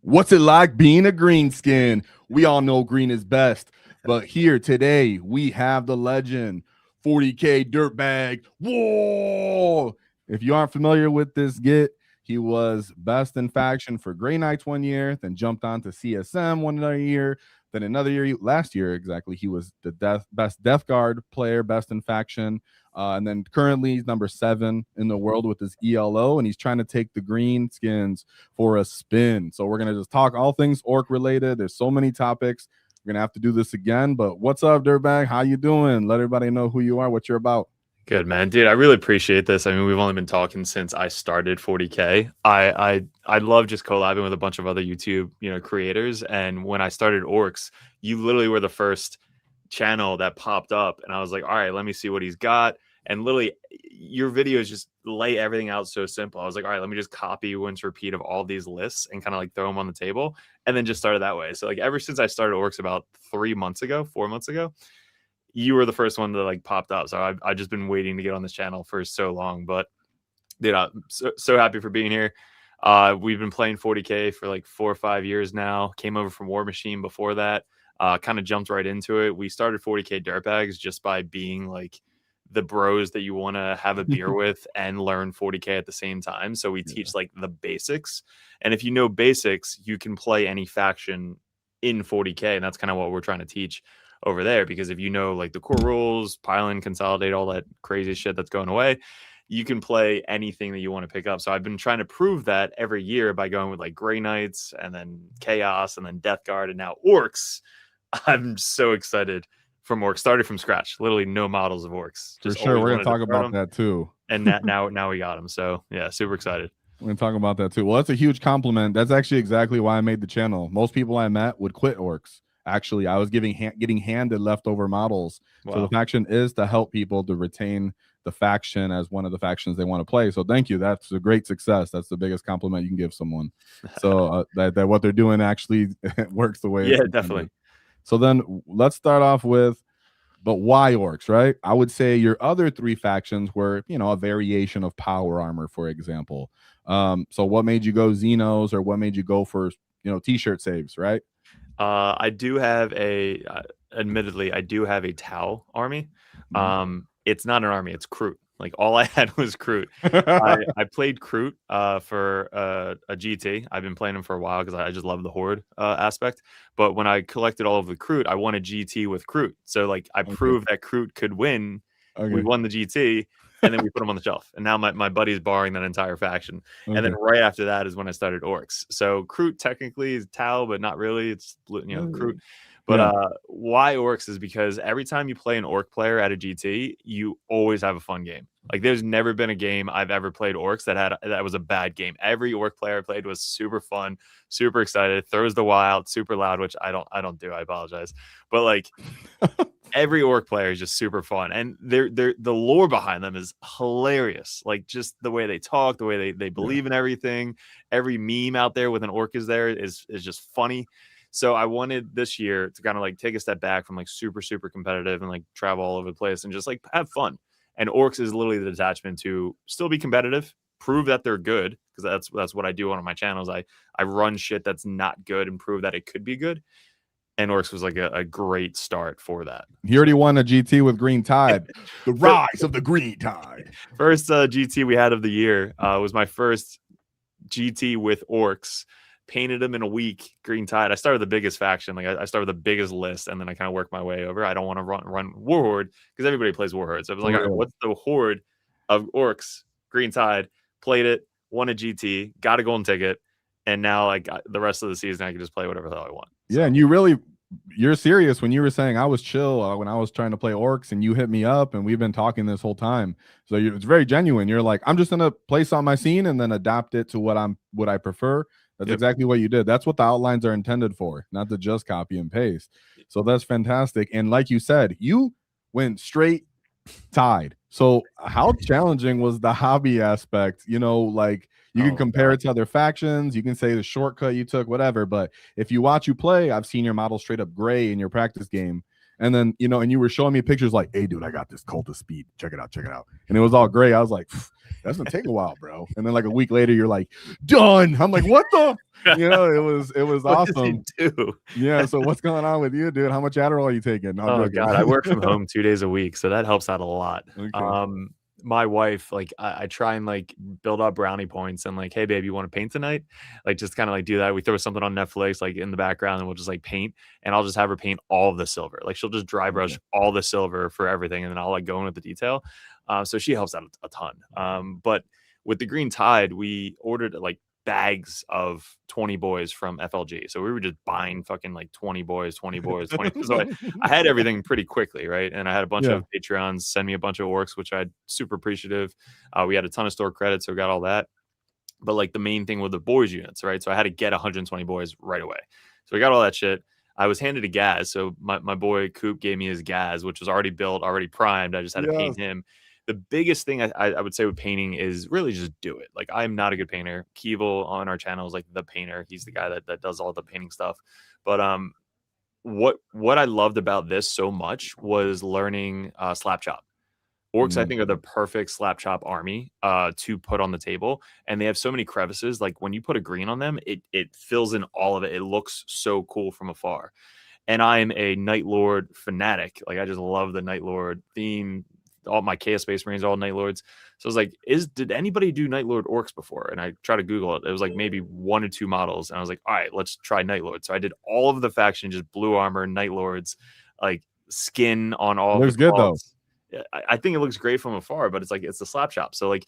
What's it like being a green skin? We all know green is best, but here today we have the legend, 40K Dirtbag. Whoa! If you aren't familiar with this git, he was best in faction for Grey Knights one year, then jumped on to CSM one another year, then another year, last year exactly, he was the best Death Guard player, best in faction. And then currently he's number 7 in the world with his ELO, and he's trying to take the green skins for a spin. So we're going to just talk all things orc related. There's so many topics. We're going to have to do this again. But what's up, Dirtbag? How you doing? Let everybody know who you are, what you're about. Good, man. Dude, I really appreciate this. I mean, we've only been talking since I started 40K. I love just collabing with a bunch of other YouTube, creators. And when I started Orks, you literally were the first channel that popped up. And I was like, all right, let me see what he's got. And literally, your videos just lay everything out so simple. I was like, all right, let me just copy, rinse, repeat of all these lists and kind of like throw them on the table. And then just started that way. So like ever since I started Orks about 4 months ago, you were the first one that like popped up. So I've just been waiting to get on this channel for so long. But dude, I'm so happy for being here. We've been playing 40K for like 4 or 5 years now. Came over from War Machine before that. Kind of jumped right into it. We started 40K Dirtbags just by being like the bros that you want to have a beer with and learn 40K at the same time. So we teach like the basics. And if you know basics, you can play any faction in 40K. And that's kind of what we're trying to teach over there. Because if you know like the core rules, pile in, consolidate, all that crazy shit that's going away, you can play anything that you want to pick up. So I've been trying to prove that every year by going with like Grey Knights and then Chaos and then Death Guard and now Orks. I'm so excited. From Orks, started from scratch, literally no models of Orks. For sure, we're gonna talk about that too. And now we got them. So yeah, super excited. We're gonna talk about that too. Well, that's a huge compliment. That's actually exactly why I made the channel. Most people I met would quit Orks. Actually, I was getting handed leftover models. Wow. So the faction is to help people to retain the faction as one of the factions they want to play. So thank you. That's a great success. That's the biggest compliment you can give someone. So that what they're doing actually works the way. Yeah, definitely. So then let's start off with, but why Orks, right? I would say your other 3 factions were, a variation of power armor, for example. So what made you go Xenos, or what made you go for, t-shirt saves, right? I do have admittedly, I do have a Tau army. It's not an army, it's Kroot. Like all I had was Kroot. I played Kroot for a GT. I've been playing him for a while because I just love the horde aspect. But when I collected all of the Kroot, I won a GT with Kroot. So like I proved that Kroot could win. Okay. We won the GT, and then we put him on the shelf. And now my buddy's borrowing that entire faction. Okay. And then right after that is when I started Orks. So Kroot technically is Tau, but not really. It's Kroot. But why Orks is because every time you play an Orc player at a GT, you always have a fun game. Like there's never been a game I've ever played Orks that was a bad game. Every Orc player I played was super fun, super excited, throws the wall out, super loud, which I don't do. I apologize. But like every Orc player is just super fun. And the lore behind them is hilarious. Like just the way they talk, the way they believe in everything. Every meme out there with an Orc is just funny. So I wanted this year to kind of like take a step back from like super, super competitive and like travel all over the place and just like have fun. And Orks is literally the detachment to still be competitive, prove that they're good, because that's what I do on my channels. I run shit that's not good and prove that it could be good. And Orks was like a great start for that. He already won a GT with Green Tide. The rise of the Green Tide. First GT we had of the year was my first GT with Orks. Painted them in a week, Green Tide. I started the biggest faction. Like I started the biggest list, and then I kind of worked my way over. I don't want to run Warhorde because everybody plays Warhorde. So I was like, all right, what's the horde of Orks? Green Tide. Played it, won a GT, got a golden ticket, and now like the rest of the season I can just play whatever the hell I want. So. Yeah, and you're serious when you were saying I was chill when I was trying to play Orks, and you hit me up, and we've been talking this whole time. So it's very genuine. You're like, I'm just gonna place on my scene and then adapt it to what I prefer. That's exactly what you did. That's what the outlines are intended for, not to just copy and paste. So that's fantastic. And like you said, you went straight Tide. So how challenging was the hobby aspect? Like you can compare it to other factions. You can say the shortcut you took, whatever. But if you watch you play, I've seen your model straight up gray in your practice game. And then, and you were showing me pictures like, hey, dude, I got this cult of speed. Check it out. And it was all gray. I was like, that's going to take a while, bro. And then like a week later, you're like, done. I'm like, what the? it was What does awesome. he do? Yeah. So what's going on with you, dude? How much Adderall are you taking? No, I'm Oh joking. God, I work from home 2 days a week, so that helps out a lot. Okay. My wife, like, I try and like build up brownie points and like, hey babe, you want to paint tonight? Like, just kind of like do that. We throw something on Netflix like in the background, and we'll just like paint, and I'll just have her paint all of the silver. Like, she'll just dry brush Okay. all the silver for everything, and then I'll like go in with the detail. So she helps out a ton. But with the Green Tide, we ordered like bags of 20 boys from FLG. So we were just buying fucking like 20 boys, 20 boys, 20. So I had everything pretty quickly, right? And I had a bunch Yeah. of Patreons send me a bunch of orcs, which I'm super appreciative. We had a ton of store credits, so we got all that. But like the main thing with the boys units, right? So I had to get 120 boys right away. So we got all that shit. I was handed a Gaz. So my boy Coop gave me his Gaz, which was already built, already primed. I just had to Yes. paint him. The biggest thing I would say with painting is really just do it. Like, I'm not a good painter. Keevil on our channel is like the painter. He's the guy that does all the painting stuff. But what I loved about this so much was learning slap chop. Orcs, I think, are the perfect slap chop army to put on the table, and they have so many crevices. Like, when you put a green on them, it fills in all of it. It looks so cool from afar. And I'm a Night Lord fanatic. Like, I just love the Night Lord theme. All my Chaos Space Marines are all Night Lords. So I was like, did anybody do Night Lord Orcs before? And I tried to Google it. It was like maybe 1 or 2 models. And I was like, all right, let's try Night Lord. So I did all of the faction, just blue armor, Night Lords, like skin on all of Looks the good though. cloths. I think it looks great from afar, but it's like, it's the slap chop. So like,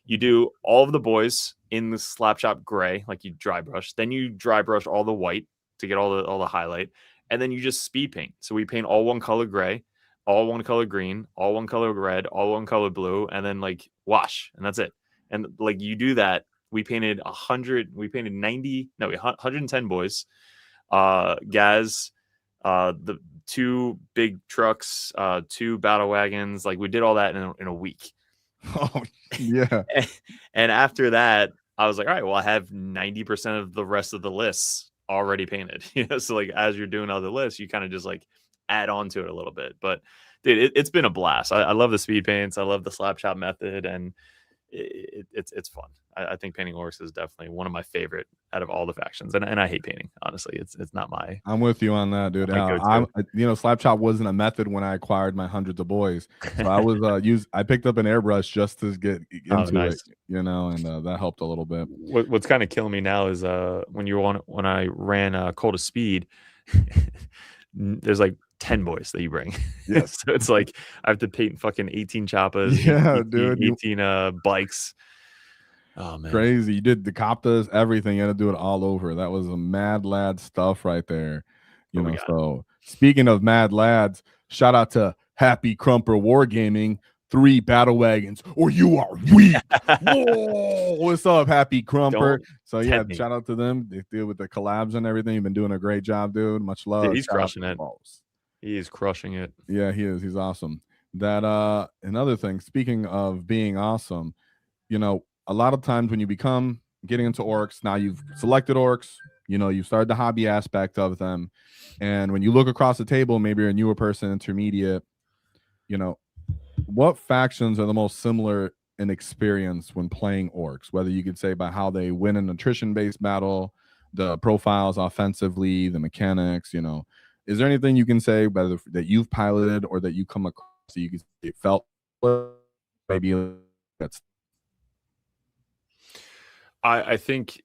you do all of the boys in the slap chop gray, like you dry brush, then you dry brush all the white to get all the highlight, and then you just speed paint. So we paint all one color gray, all one color green, all one color red, all one color blue, and then like wash, and that's it. And like, you do that. We painted 100, we painted 90, no, 110 boys, Gaz, the 2 big trucks, 2 battle wagons. Like, we did all that in a week. Oh, yeah. And after that, I was like, all right, well, I have 90% of the rest of the lists already painted. So like, as you're doing other lists, you kind of just like add on to it a little bit. But dude, it's been a blast. I love the speed paints. I love the slap chop method, and it's fun. I think painting orcs is definitely one of my favorite out of all the factions, and I hate painting. Honestly, it's not my. I'm with you on that, dude. My go-to. Slap chop wasn't a method when I acquired my hundreds of boys. So I was I picked up an airbrush just to get into it, and that helped a little bit. What's kind of killing me now is when I ran Cold of Speed, there's like 10 boys that you bring. Yes. So it's like I have to paint fucking 18 choppas, Yeah, 18, dude. 18 bikes. Oh man, crazy. You did the coptas, everything. You had to do it all over. That was a mad lad stuff right there. So speaking of mad lads, shout out to Happy Crumper Wargaming. 3 battle wagons, or you are weak. Whoa, what's up, Happy Crumper? So yeah, shout out to them. They deal with the collabs and everything. You've been doing a great job, dude. Much love. Dude, he's crushing it. He's crushing it. Yeah, he is. He's awesome. That another thing. Speaking of being awesome, a lot of times when you become getting into orcs, now you've selected orcs. You've started the hobby aspect of them, and when you look across the table, maybe you're a newer person, intermediate. What factions are the most similar in experience when playing orcs? Whether you could say by how they win an attrition-based battle, the profiles offensively, the mechanics, is there anything you can say whether that you've piloted or that you come across that you could say felt maybe that's I think,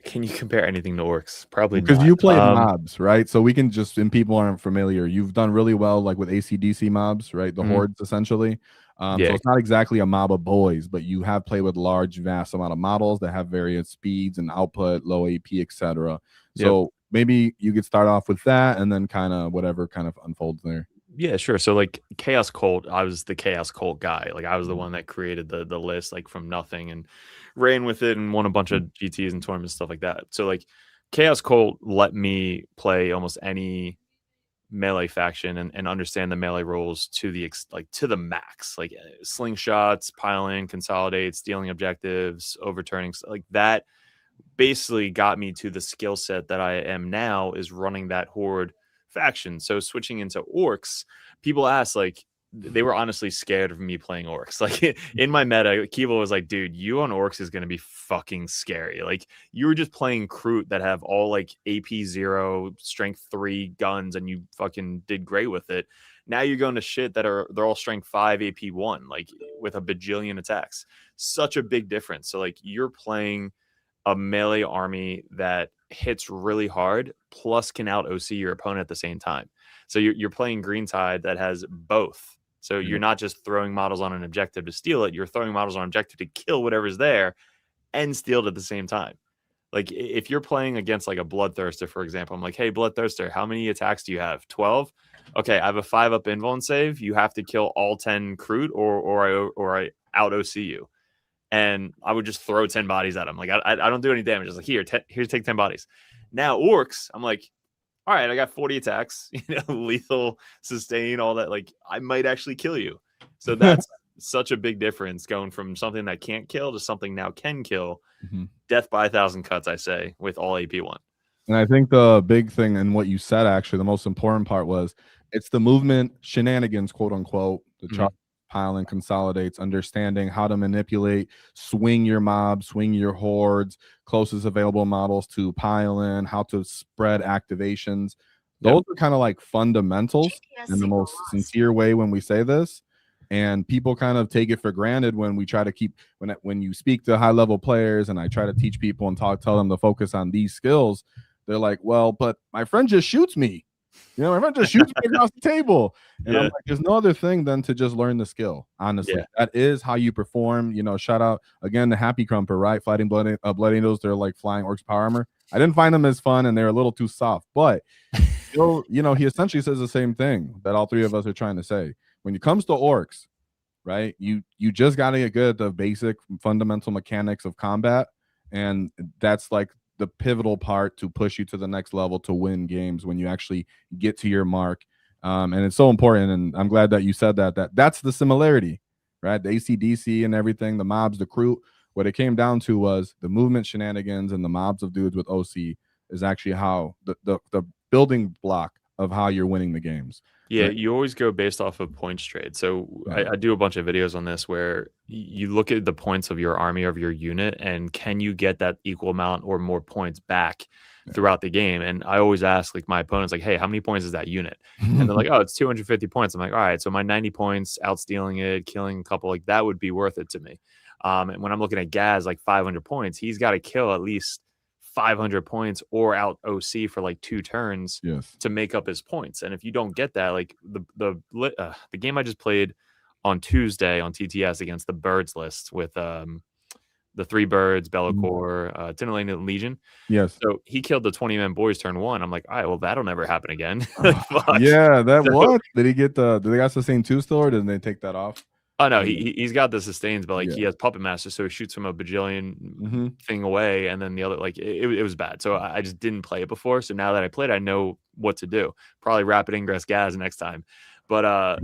can you compare anything to orcs? Probably because not. you play mobs, right? So we can just, and people aren't familiar, you've done really well like with ACDC mobs, right? The hordes essentially. So it's not exactly a mob of boys, but you have played with large, vast amount of models that have various speeds and output, low AP, etc. So maybe you could start off with that and then kind of whatever kind of unfolds there. Yeah, sure. So like Chaos Cult, I was the Chaos Cult guy. Like, I was the one that created the list like from nothing and ran with it and won a bunch of GTs and tournaments, stuff like that. So like Chaos Cult let me play almost any melee faction and understand the melee rules to the max, like slingshots, piling, consolidate, stealing objectives, overturning, like that basically got me to the skill set that I am now, is running that horde faction. So switching into orcs, people ask like, they were honestly scared of me playing Orks. Like in my meta, Kiva was like, dude, you on Orks is going to be fucking scary. Like you were just playing Kroot that have all like AP 0, strength 3 guns, and you fucking did great with it. Now you're going to shit that they're all strength 5, AP 1, like with a bajillion attacks. Such a big difference. So like you're playing a melee army that hits really hard, plus can out OC your opponent at the same time. So you're playing Greentide that has both. So you're not just throwing models on an objective to steal it. You're throwing models on an objective to kill whatever's there and steal it at the same time. Like if you're playing against like a Bloodthirster, for example, I'm like, hey, Bloodthirster, how many attacks do you have? 12? Okay, I have a 5-up invuln save. You have to kill all 10 Kroot or I out OC you. And I would just throw 10 bodies at him. Like I don't do any damage. It's like here, take 10 bodies. Now Orks, I'm like, all right, I got 40 attacks, lethal, sustain, all that. Like I might actually kill you. So that's such a big difference going from something that can't kill to something now can kill. Death by 1,000 cuts, I say, with all AP1. And I think the big thing and what you said, actually, the most important part was it's the movement shenanigans, quote unquote, the pile and consolidates, understanding how to manipulate, swing your mobs, swing your hordes, closest available models to pile in, how to spread activations. Those are kind of like fundamentals in the most sincere way when we say this. And people kind of take it for granted when we try to keep when you speak to high level players and I try to teach people and tell them to focus on these skills. They're like, well, but my friend just shoots me. My friend just shoots me across the table. And I'm like, there's no other thing than to just learn the skill. Honestly, that is how you perform. Shout out again to Happy Crumper, right? Fighting Blood Angels. They're like flying Orcs power armor. I didn't find them as fun, and they're a little too soft. But still, he essentially says the same thing that all three of us are trying to say. When it comes to Orcs, right? You just got to get good at the basic fundamental mechanics of combat, and that's like the pivotal part to push you to the next level to win games when you actually get to your mark. And it's so important. And I'm glad that you said that's the similarity, right? The AC/DC and everything, the mobs, the Kroot. What it came down to was the movement shenanigans and the mobs of dudes with OC is actually how the building block of how you're winning the games. Yeah, right? You always go based off of points trade. So I do a bunch of videos on this where you look at the points of your army, of your unit, and can you get that equal amount or more points back throughout the game? And I always ask like my opponents, like, hey, how many points is that unit? And they're like, oh, it's 250 points. I'm like, all right, so my 90 points, outstealing it, killing a couple, like that would be worth it to me. And when I'm looking at Gaz, like 500 points, he's got to kill at least 500 points or out OC for like 2 turns to make up his points. And if you don't get that, like the game I just played on Tuesday on TTS against the Birds list with the 3 Birds, Bellacore, Tinalane Legion. Yes. So he killed the 20-man boys turn 1. I'm like, all right, well, that'll never happen again. Yeah, what? Did he get did they got sustain 2 still, or did they take that off? Oh no, he's got the sustains, but like he has Puppet Master, so he shoots from a bajillion thing away, and then the other, like it was bad. So I just didn't play it before. So now that I played, I know what to do. Probably rapid ingress Gaz next time. But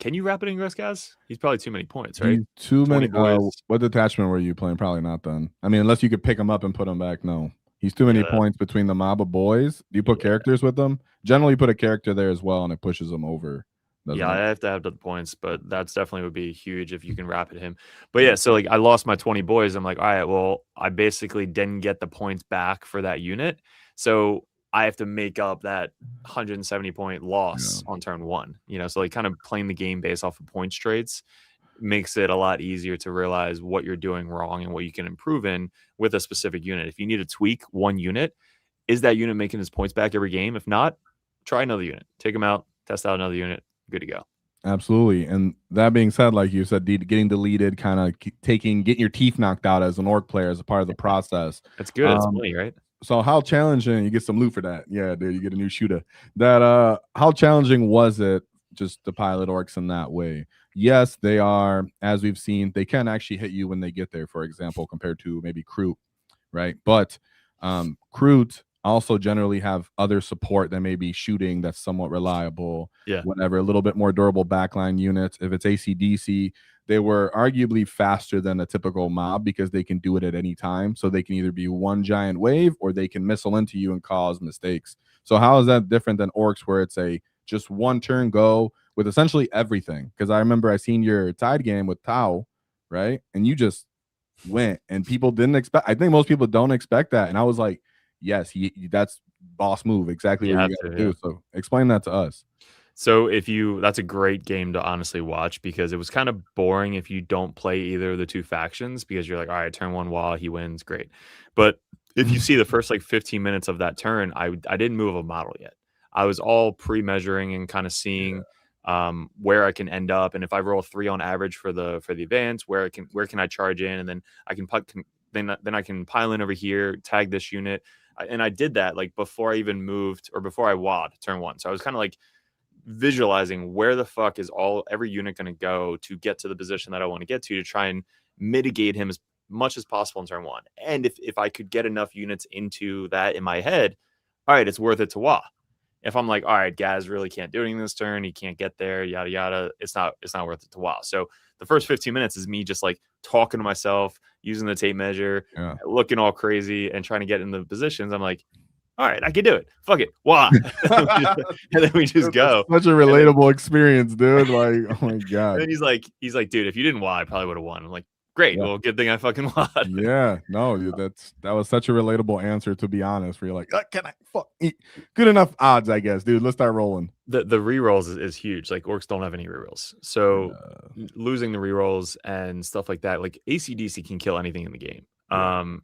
can you rapid ingress Gaz? He's probably too many points, right? Too many. What detachment were you playing? Probably not then. I mean, unless you could pick him up and put him back. No, he's too many points between the mob of boys. Do you put characters with them? Generally, you put a character there as well, and it pushes them over. I have to have the points, but that's definitely would be huge if you can rapid him. But yeah, so like I lost my 20 boys. I'm like, all right, well, I basically didn't get the points back for that unit. So I have to make up that 170 point loss on turn 1. So like kind of playing the game based off of points trades makes it a lot easier to realize what you're doing wrong and what you can improve in with a specific unit. If you need to tweak one unit, is that unit making his points back every game? If not, try another unit. Take him out, test out another unit. Good to go. Absolutely. And that being said, like you said, getting deleted, kind of getting your teeth knocked out as an Orc player as a part of the process. That's good. It's money, right? So how challenging, you get some loot for that. Yeah, dude, you get a new shooter. That how challenging was it just to pilot Orcs in that way? Yes, they are, as we've seen, they can actually hit you when they get there, for example, compared to maybe Kroot, right? But Kroot also generally have other support that may be shooting that's somewhat reliable, whatever, a little bit more durable backline units. If it's AC/DC, they were arguably faster than a typical mob because they can do it at any time. So they can either be one giant wave or they can missile into you and cause mistakes. So how is that different than Orcs, where it's a just one turn go, with essentially everything. Because I remember I seen your Tide game with Tao, right? And you just went, and people didn't expect. I think most people don't expect that, and I was like, yes, that's boss move, exactly You what have you got to to, do. yeah. So explain that to us. So that's a great game to honestly watch because it was kind of boring if you don't play either of the two factions because you're like, all right, turn one wall, he wins, great. But if you see the first like 15 minutes of that turn, I didn't move a model yet. I was all pre-measuring and kind of seeing where I can end up, and if I roll a 3 on average for the advance, where can I charge in, and then I can then I can pile in over here, tag this unit, and I did that like before I even moved or before I WAAAGhed turn 1. So I was kind of like visualizing where the fuck is every unit going to go to get to the position that I want to get to try and mitigate him as much as possible in turn 1. And if I could get enough units into that in my head, all right, it's worth it to WAAAGH. If I'm like, all right, Gaz really can't do anything this turn, he can't get there, yada yada, it's not worth it to WAAAGH. So the first 15 minutes is me just like talking to myself, using the tape measure, looking all crazy and trying to get in the positions. I'm like, all right, I can do it. Fuck it. Why? And then we just go. Such a relatable experience, dude. Like, oh my god. And then he's like, dude, if you didn't WAAAGH, I probably would have won. I'm like, great. Yeah. Well, good thing I fucking WAAAGhed. Yeah, no, that was such a relatable answer, to be honest. Where you're like, can I fuck good enough odds, I guess, dude. Let's start rolling. The rerolls is huge. Like Orks don't have any rerolls, so losing the rerolls and stuff like that, like ACDC can kill anything in the game.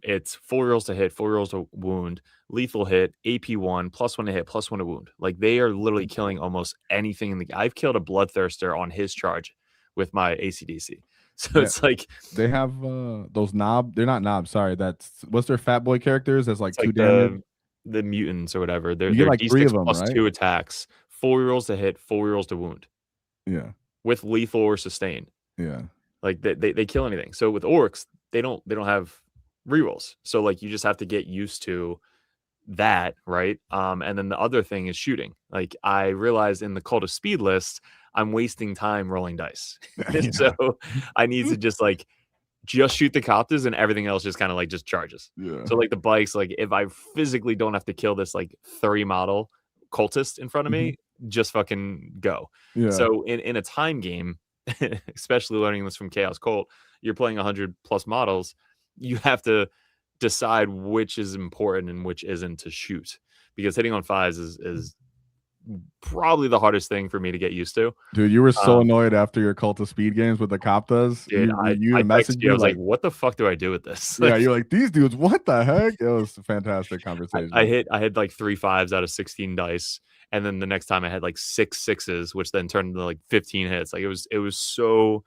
It's 4 rolls to hit, 4 rolls to wound, lethal hit, AP1, +1 to hit, +1 to wound. Like they are literally killing almost anything in the game. I've killed a Bloodthirster on his charge with my ACDC. So it's like they have those they're not knobs, sorry. That's what's their fat boy characters? That's like 2 damage. The mutants or whatever. They're like D6 3 of them, right? 2 attacks, 4 rolls to hit, 4 rolls to wound. Yeah. With lethal or sustain. Yeah. Like they kill anything. So with Orks, they don't have rerolls. So like you just have to get used to that, right? And then the other thing is shooting. Like I realized in the Cult of Speed list, I'm wasting time rolling dice. So I need to just shoot the copters and everything else just kind of like just charges. Yeah. So like the bikes, like if I physically don't have to kill this like 30 model cultist in front of me, just fucking go. Yeah. So in a time game, especially learning this from Chaos Cult, you're playing 100 plus models. You have to decide which is important and which isn't to shoot, because hitting on 5s is probably the hardest thing for me to get used to. Dude, you were so annoyed after your Cult of Speed games with the Coptas. Dude, I messaged you. I was like, what the fuck do I do with this? Yeah, you're like, these dudes, what the heck? It was a fantastic conversation. I had like 3 5s out of 16 dice. And then the next time I had like 6 6s, which then turned into like 15 hits. Like it was so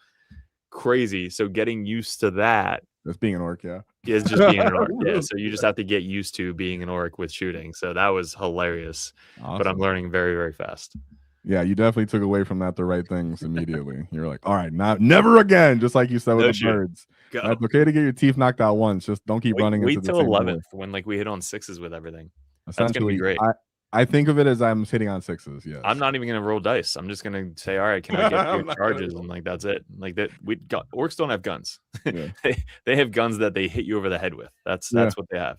crazy. So getting used to that. That's being an orc, yeah. Is just being an orc. Yeah. So you just have to get used to being an orc with shooting. So that was hilarious. Awesome. But I'm learning very, very fast. Yeah, you definitely took away from that the right things immediately. You're like, all right, never again, just like you said with the birds. It's okay to get your teeth knocked out once. Just don't keep running. Wait till 11th when like we hit on 6s with everything. That's gonna be great. I think of it as I'm hitting on 6s. Yes. I'm not even gonna roll dice. I'm just gonna say, all right, can I get your charges? And like that's it. Like that orcs don't have guns. Yeah. they have guns that they hit you over the head with. That's what they have.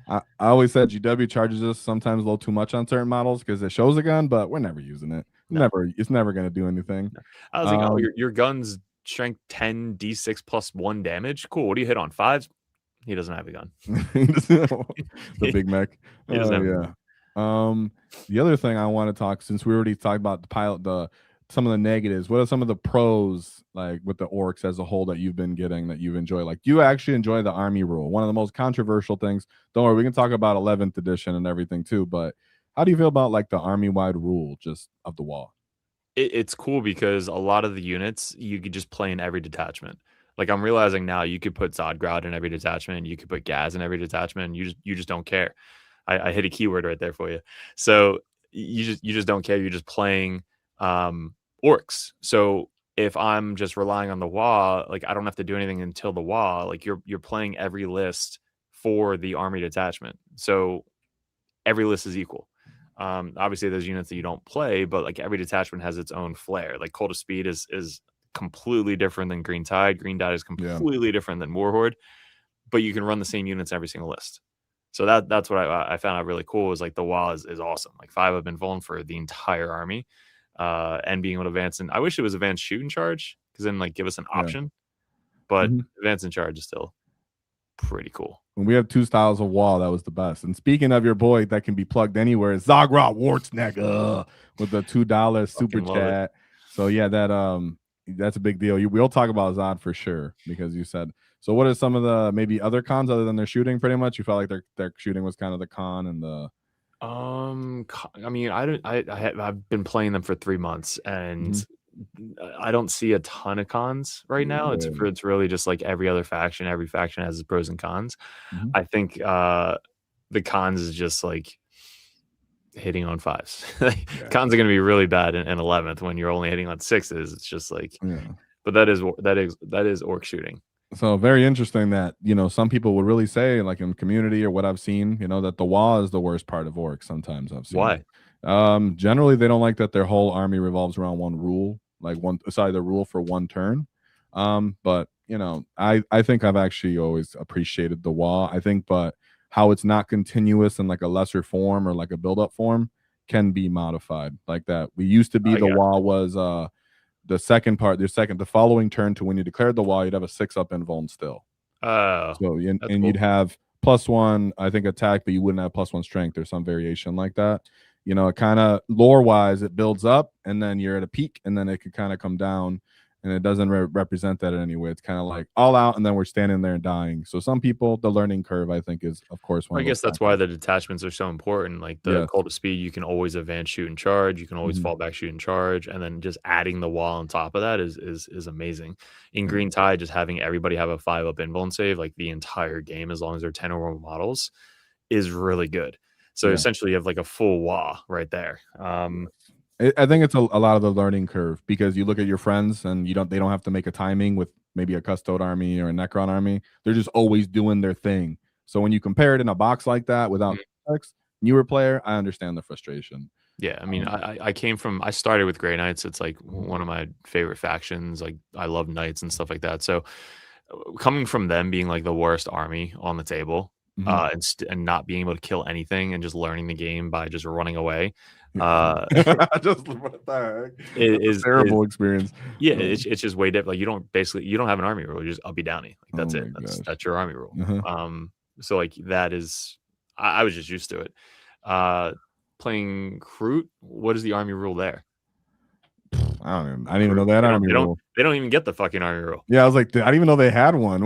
I always said GW charges us sometimes a little too much on certain models because it shows a gun, but we're never using it. No. It's never gonna do anything. No. I was like, oh, your gun's strength 10 D6 +1 damage. Cool. What do you hit on 5s? He doesn't have a gun. The big mech. He doesn't have a gun. The other thing I want to talk, since we already talked about some of the negatives, what are some of the pros like with the orcs as a whole that you've been getting that you've enjoyed? Like, do you actually enjoy the army rule? One of the most controversial things. Don't worry, we can talk about 11th edition and everything too, but how do you feel about like the army wide rule just of the WAAAGH? It's cool because a lot of the units you could just play in every detachment. Like I'm realizing now you could put Zodgrod in every detachment, and you could put Gaz in every detachment, and you just don't care. I hit a keyword right there for you. So you just don't care. You're just playing orcs. So if I'm just relying on the WAAAGH, like I don't have to do anything until the WAAAGH. Like you're playing every list for the army detachment. So every list is equal. Obviously there's units that you don't play, but like every detachment has its own flair. Like Cult of Speed is completely different than Green Tide. Green Tide is completely different than Warhorde, but you can run the same units every single list. So that's what I found out really cool is like the WAAAGH is awesome. Like 5 have been vuln for the entire army. and being able to advance. And I wish it was advanced shoot and charge, because then like give us an option. But advance and charge is still pretty cool. When we have 2 styles of wall, that was the best. And speaking of your boy that can be plugged anywhere, Zodgrod Wortsnagga with the $2 super chat. So yeah, that's a big deal. We'll talk about Zod for sure, because you said. So what are some of the maybe other cons other than their shooting? Pretty much, you felt like their shooting was kind of the con and the. I mean, I've been playing them for 3 months, and I don't see a ton of cons right now. It's really just like every other faction. Every faction has its pros and cons. I think the cons is just like hitting on 5s. Cons are going to be really bad in 11th when you're only hitting on 6s. It's just like, but that is orc shooting. So very interesting that, some people would really say, like in community or what I've seen, that the WAAAGH is the worst part of orcs. Sometimes I've seen. Why? Generally, they don't like that their whole army revolves around one rule, like the rule for one turn. But I think I've actually always appreciated the WAAAGH. I think, but how it's not continuous in like a lesser form or like a build-up form can be modified like that. We used to be the WAAAGH was the second part, the following turn to when you declared the WAAAGH, you'd have a 6-up invuln still. Oh, so and cool. You'd have +1, I think, attack, but you wouldn't have +1 strength or some variation like that. It kind of lore-wise, it builds up, and then you're at a peak, and then it could kind of come down, and it doesn't represent that in any way. It's kind of like all out, and then we're standing there and dying. So some people, the learning curve, I think, is, of course, one. I guess that's why the detachments are so important. Like the call to speed, you can always advance, shoot, and charge. You can always fall back, shoot, and charge, and then just adding the wall on top of that is amazing. In Green Tide, just having everybody have a 5-up invuln save like the entire game, as long as they're 10 or more models, is really good. So essentially, you have like a full WAAAGH right there. I think it's a lot of the learning curve, because you look at your friends and they don't have to make a timing with maybe a Custode army or a Necron army. They're just always doing their thing. So when you compare it in a box like that without newer player, I understand the frustration. Yeah, I mean, I started with Grey Knights. It's like one of my favorite factions. Like I love Knights and stuff like that. So coming from them being like the worst army on the table, and not being able to kill anything and just learning the game by just running away, just what the heck? It's a terrible experience. Yeah, it's just way different. Like you don't have an army rule. You just uppy downy. Like that's it. That's your army rule. So like that is, I was just used to it. Playing Kroot, what is the army rule there? I didn't even know that army rule. They don't even get the fucking army rule. Yeah, I was like, I didn't even know they had one.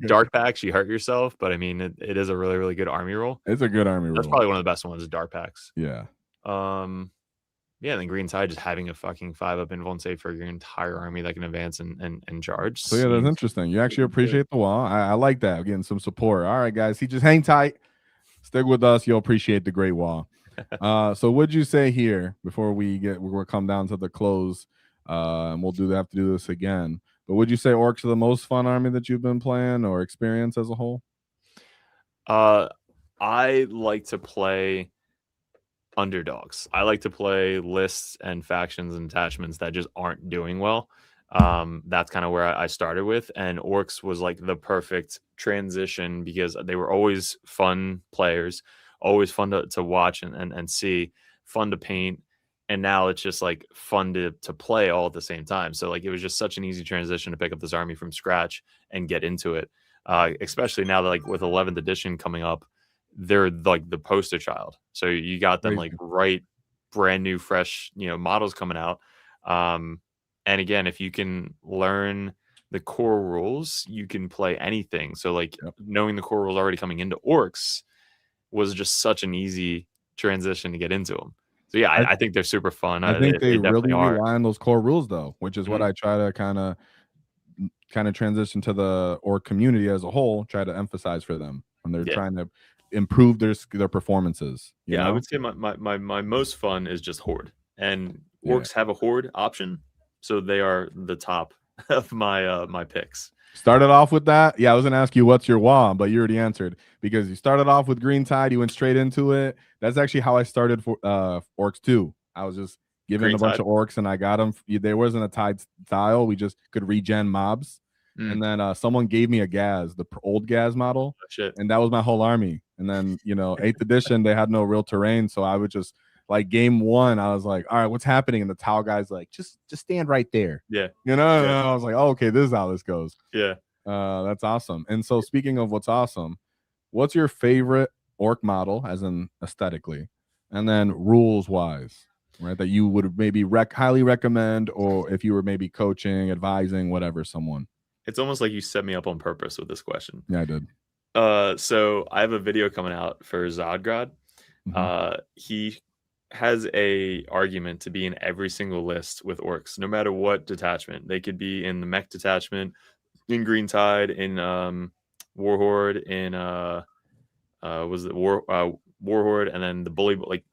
Dark Packs, you hurt yourself, but I mean, it is a really, really good army rule. It's a good army rule. That's probably one of the best ones, Dark Packs. Yeah. Yeah, then Green Tide, just having a fucking 5-up invuln save for your entire army that can advance and charge. So yeah, that's interesting. You actually appreciate the WAAAGH. I like that. Getting some support. All right, guys. Just hang tight. Stick with us. You'll appreciate the great WAAAGH. So what'd you say here before we'll come down to the close? And we'll have to do this again. But would you say Orks are the most fun army that you've been playing or experienced as a whole? I like to play underdogs. I like to play lists and factions and attachments that just aren't doing well. That's kind of where I started with, and Orks was like the perfect transition, because they were always fun players, always fun to watch and see, fun to paint, and now it's just like fun to play all at the same time. So like it was just such an easy transition to pick up this army from scratch and get into it, especially now that like with 11th edition coming up, they're like the poster child. So you got them like brand new fresh models coming out, and again, if you can learn the core rules, you can play anything. So like knowing the core rules already coming into Orks was just such an easy transition to get into them. So yeah, I think they're super fun. I think they really rely on those core rules though, which is what I try to kind of transition to the Ork community as a whole, try to emphasize for them when they're trying to improve their performances. You know? I would say my most fun is just Horde, and Orks have a Horde option, so they are the top of my picks. Started off with that. Yeah, I was gonna ask you what's your WAAAGH, but you already answered, because you started off with Green Tide, you went straight into it. That's actually how I started for Orks too. I was just given a bunch of Orks and I got them. There wasn't a Tide style. We just could regen mobs. And then someone gave me a Gaz, the old Gaz model, and that was my whole army. And then 8th edition, they had no real terrain, so I would just like game 1, I was like, all right, what's happening? And the Tau guy's like, just stand right there. Yeah. You know, Yeah. and I was like, oh, okay, this is how this goes. Yeah. That's awesome. And so speaking of what's awesome, what's your favorite orc model, as in aesthetically, and then rules wise, right? That you would maybe highly recommend, or if you were maybe coaching, advising, whatever, someone. It's almost like you set me up on purpose with this question. Yeah, I did. So I have a video coming out for Zodgrod. He has a argument to be in every single list with orcs, no matter what detachment. They could be in the mech detachment, in Green Tide, in Warhorde, in was it Warhorde, and then the bully, like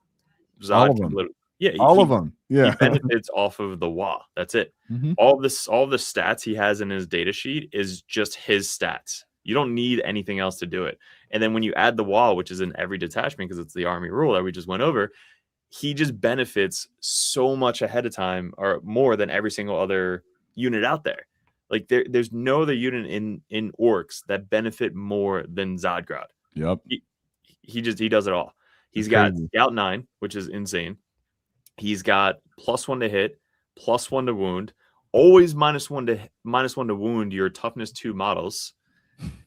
Zod. All of them. Yeah, all of them. Yeah, he benefits off of the WAAAGH. That's it. All the stats he has in his data sheet is just his stats. You don't need anything else to do it. And then when you add the WAAAGH, which is in every detachment because it's the army rule that we just went over, he just benefits so much ahead of time, or more than every single other unit out there. Like there's no other unit in Orks that benefit more than Zodgrod. Yep. He does it all. He's got Scout 9, which is insane. He's got +1 to hit, +1 to wound, always -1 to wound your toughness 2 models.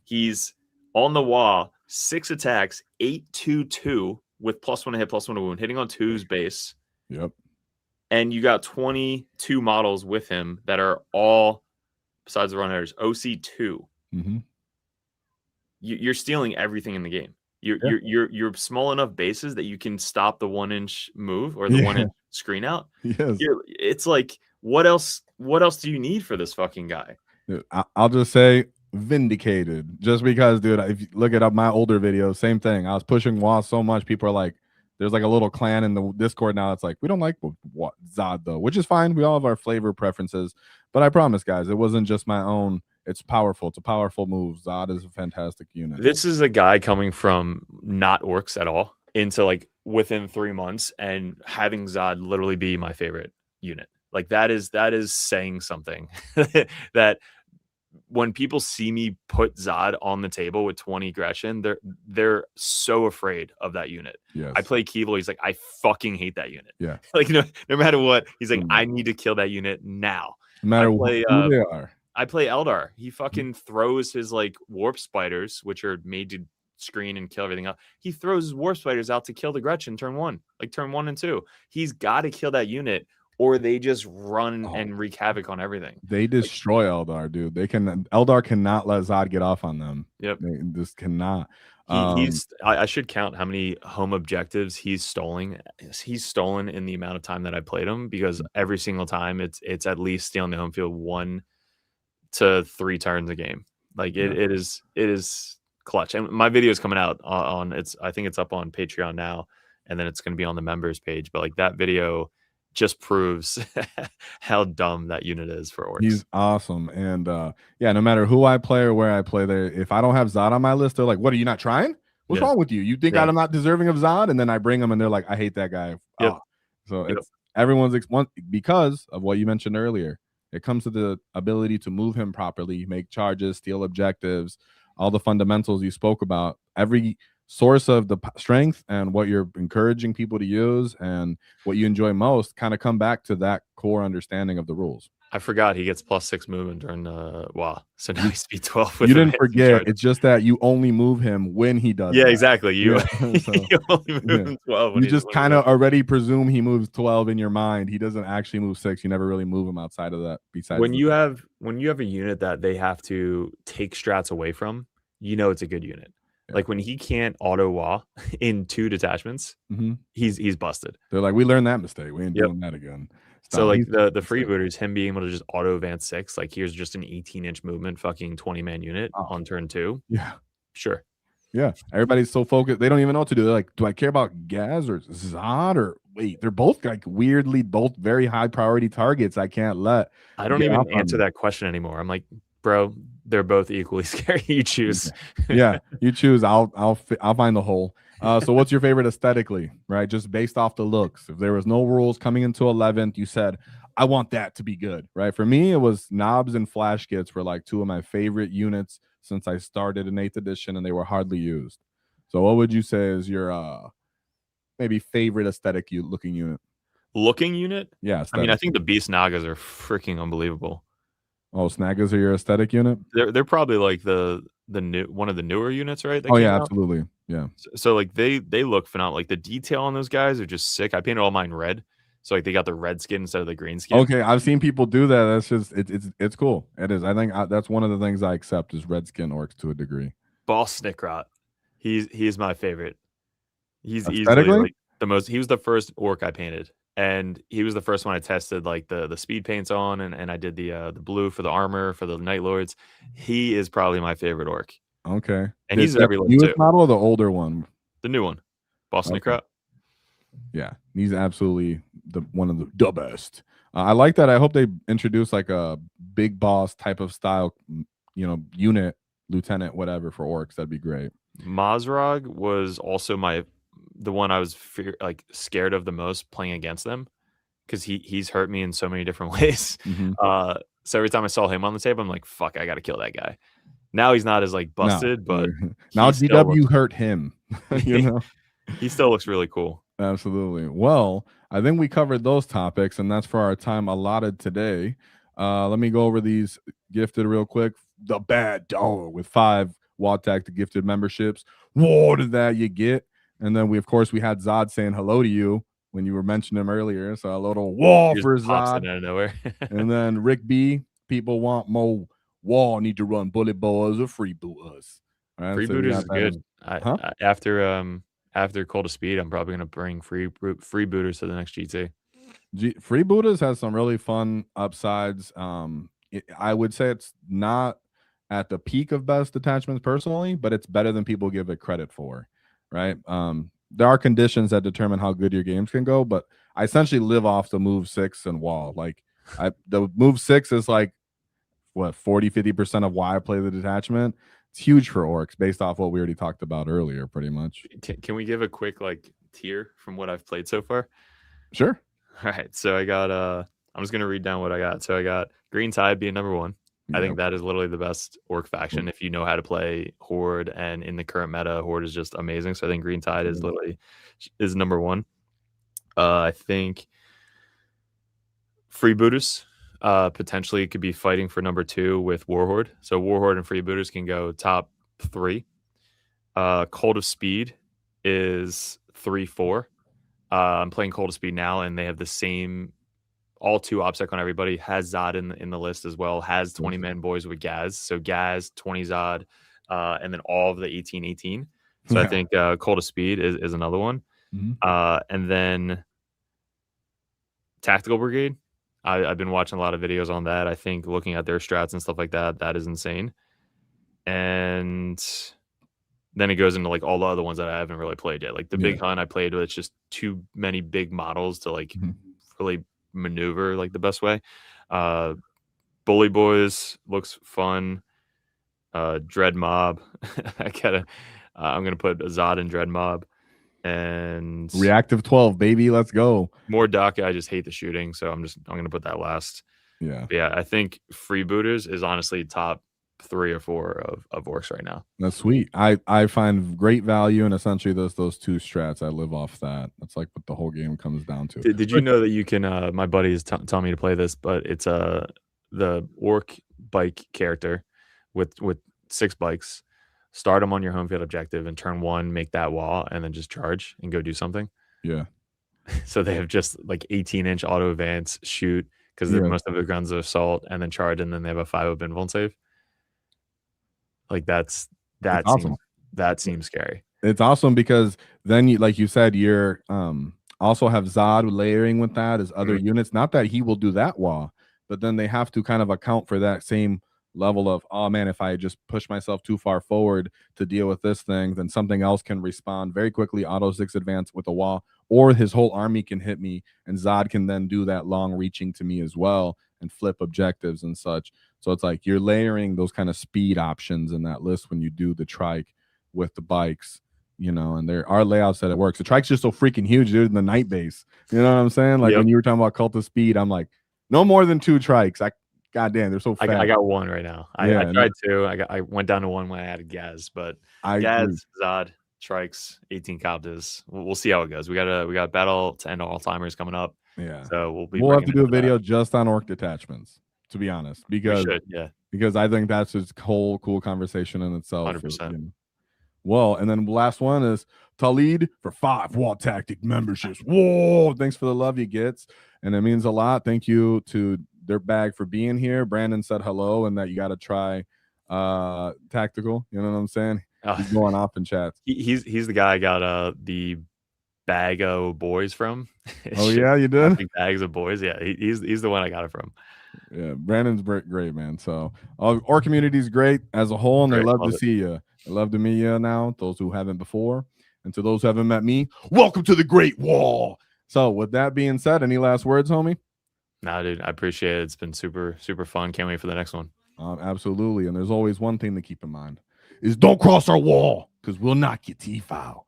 He's on the WAAAGH, 6 attacks, 8/2/2 with +1 to hit, +1 to wound, hitting on 2's base. Yep. And you got 22 models with him that are all, besides the runners, OC2. You're stealing everything in the game. You're small enough bases that you can stop the 1-inch move or the 1-inch screen out. Yes. It's like, what else do you need for this fucking guy? Dude, I'll just say vindicated, just because, dude, if you look at my older videos, same thing. I was pushing WAAAGH so much, people are like, there's like a little clan in the Discord now. It's like, we don't like Zod though, which is fine. We all have our flavor preferences, but I promise, guys, it wasn't just my own. It's powerful. It's a powerful move. Zod is a fantastic unit. This is a guy coming from not orcs at all into like within 3 months and having Zod literally be my favorite unit. Like that is saying something. That when people see me put Zod on the table with 20 Gretchen, they're so afraid of that unit. Yes. I play Keevil. He's like, I fucking hate that unit. Yeah. Like no matter what, he's like, I need to kill that unit now. No matter who they are. I play Eldar. He fucking throws his like warp spiders, which are made to screen and kill everything else. He throws his warp spiders out to kill the Gretchen turn 1, like turn 1 and 2. He's got to kill that unit, or they just run and wreak havoc on everything. They destroy Eldar, dude. Eldar cannot let Zod get off on them. Yep. They just cannot. I should count how many home objectives he's stolen in the amount of time that I played him, because every single time it's at least stealing the home field 1 to 3 turns a game. Like it is clutch. And my video is coming out on I think it's up on Patreon now, and then it's going to be on the members page. But like that video just proves how dumb that unit is for Orks. He's awesome. And yeah, no matter who I play or where I play, if I don't have Zod on my list, they're like, what, are you not trying? What's wrong with you? You think I'm not deserving of Zod? And then I bring them and they're like, I hate that guy. So it's everyone's because of what you mentioned earlier. It comes to the ability to move him properly, make charges, steal objectives, all the fundamentals you spoke about. Every source of the strength and what you're encouraging people to use and what you enjoy most kind of come back to that core understanding of the rules. I forgot he gets +6 movement during WAAAGH. So now he's speed 12. You didn't forget. It's just that you only move him when he does. Yeah, exactly. You, so, you only move him 12. You just kind of already presume he moves 12 in your mind. He doesn't actually move 6. You never really move him outside of that. Besides, when you have a unit that they have to take strats away from, you know it's a good unit. Yeah. Like when he can't auto WAAAGH in 2 detachments, he's busted. They're like, we learned that mistake. We ain't doing that again. So like the freebooters, him being able to just auto advance 6, like here's just an 18-inch movement, fucking 20-man unit on turn 2. Yeah, sure. Yeah, everybody's so focused, they don't even know what to do. They're like, do I care about Gaz or Zod, or wait? They're both like weirdly both very high priority targets. I can't let. I don't even answer that question anymore. I'm like, bro, they're both equally scary. You choose. Yeah, you choose. I'll find the hole. So what's your favorite aesthetically, right? Just based off the looks. If there was no rules coming into 11th, you said, I want that to be good, right? For me, it was Knobs and Flash Kits were like 2 of my favorite units since I started in 8th edition, and they were hardly used. So what would you say is your maybe favorite aesthetic looking unit. Looking unit? Yeah, I mean, I aesthetic. think the Beast Nagas are freaking unbelievable. Oh, Snaggas are your aesthetic unit? They're probably like the new one of the newer units, right? That Oh came yeah, out. absolutely. Yeah. So like they look phenomenal. Like the detail on those guys are just sick. I painted all mine red, so like they got the red skin instead of the green skin. Okay, I've seen people do that. That's just it's cool. It is. I think that's one of the things I accept is redskin orcs to a degree. Boss Snickrot, he's my favorite. He's easily Aesthetically? like the most. He was the first orc I painted, and he was the first one I tested like the speed paints on, and I did the blue for the armor for the Night Lords. He is probably my favorite orc, Okay. and Is he's that every the look newest too. model or the older one? The new one, Boss Okay. Snickrot. Yeah, he's absolutely one of the best. I like that. I hope they introduce like a big boss type of style, unit, lieutenant, whatever for orcs. That'd be great. Mazrog was also the one I was scared of the most playing against them because he's hurt me in so many different ways. So every time I saw him on the table, I'm like, fuck, I got to kill that guy. Now he's not as like busted, but now still GW hurt him. He still looks really cool. Absolutely. Well, I think we covered those topics, and that's for our time allotted today. Let me go over these gifted real quick. The Bad Dog with 5 WAAAGH to gifted memberships. What did that you get? And then we had Zod saying hello to you when you were mentioning him earlier. So a little wall for Zod. Out of nowhere. And then Rick B, people want more wall, need to run bullet boys or freebooters. All right, freebooters is good. After Cold of Speed, I'm probably gonna bring freebooters to the next GT. Freebooters has some really fun upsides. I would say it's not at the peak of best detachments personally, but it's better than people give it credit for, right? There are conditions that determine how good your games can go, but I essentially live off the move 6 and wall. Like the move 6 is like what 40-50% of why I play the detachment. It's huge for orcs based off what we already talked about earlier, pretty much. Can we give a quick like tier from what I've played so far? Sure. All right, so I got I'm just gonna read down what I got. So I got Green Tide being number 1. Yep. I think that is literally the best orc faction if you know how to play Horde, and in the current meta, Horde is just amazing. So I think Green Tide is literally number 1. I think Freebooters potentially could be fighting for number 2 with Warhorde. So Warhorde and Freebooters can go top 3. Cold of Speed is 3-4. I'm playing Cold of Speed now, and they have the same all 2 OPSEC on everybody. Has Zod in the list as well. Has 20-man boys with Gaz. So Gaz, 20 Zod, and then all of the 18-18. So I think Cold of Speed is another one. And then Tactical Brigade. I've been watching a lot of videos on that. I think looking at their strats and stuff like that, that is insane. And then it goes into like all the other ones that I haven't really played yet. Like the Big Hunt I played, but it's just too many big models to like really maneuver like the best way. Bully Boys looks fun. Dread Mob. I'm gonna put Zod in Dread Mob. And Reactive 12, baby, let's go. More Daka. I just hate the shooting, so I'm gonna put that last. Yeah, I think Freebooters is honestly top 3 or 4 of orcs right now. That's sweet. I find great value in essentially those 2 strats. I live off that. That's like what the whole game comes down to. Did you know that you can? My buddy is telling me to play this, but it's the orc bike character with 6 bikes. Start them on your home field objective and turn 1, make that wall, and then just charge and go do something. Yeah. So they have just like 18-inch auto advance, shoot, because most of the guns are assault, and then charge, and then they have a 5-0 invuln save. Like that's awesome. That seems scary. It's awesome because then you, like you said, you're also have Zod layering with that as other units. Not that he will do that wall, but then they have to kind of account for that same level of, oh man, if I just push myself too far forward to deal with this thing, then something else can respond very quickly, auto 6 advance with a wall, or his whole army can hit me, and Zod can then do that long reaching to me as well and flip objectives and such. So it's like you're layering those kind of speed options in that list when you do the trike with the bikes, and there are layouts that it works. The trike's just so freaking huge, dude, in the night base. You know what I'm saying? Like when you were talking about Cult of Speed, I'm like, no more than 2 trikes. God damn, they're so fast. I got 1 right now. I tried 2. I went down to 1 when I added Gaz, but Gaz, Zod, strikes, 18 captives. We'll see how it goes. We got battle to end all timers coming up. Yeah. So we'll have to do a that. video just on orc detachments, to be honest, because because I think that's a whole cool conversation in itself. 100%. You know. Well, and then the last one is Talid for 5 Wall Tactic memberships. Whoa, thanks for the love you gets. And it means a lot. Thank you to Dirtbag for being here. Brandon said hello and that you got to try tactical. You know what I'm saying? He's going off in chats. He's the guy I got the bag of boys from. Oh yeah, you did? Bags of boys. Yeah, he's the one I got it from. Yeah, Brandon's great, man. So our community is great as a whole, and they love to see you. They love to meet you now, those who haven't before. And to those who haven't met me, welcome to the Great Wall. So with that being said, any last words, homie? Nah, dude, I appreciate it. It's been super, super fun. Can't wait for the next one. Absolutely. And there's always one thing to keep in mind is don't cross our wall because we'll knock your teeth out.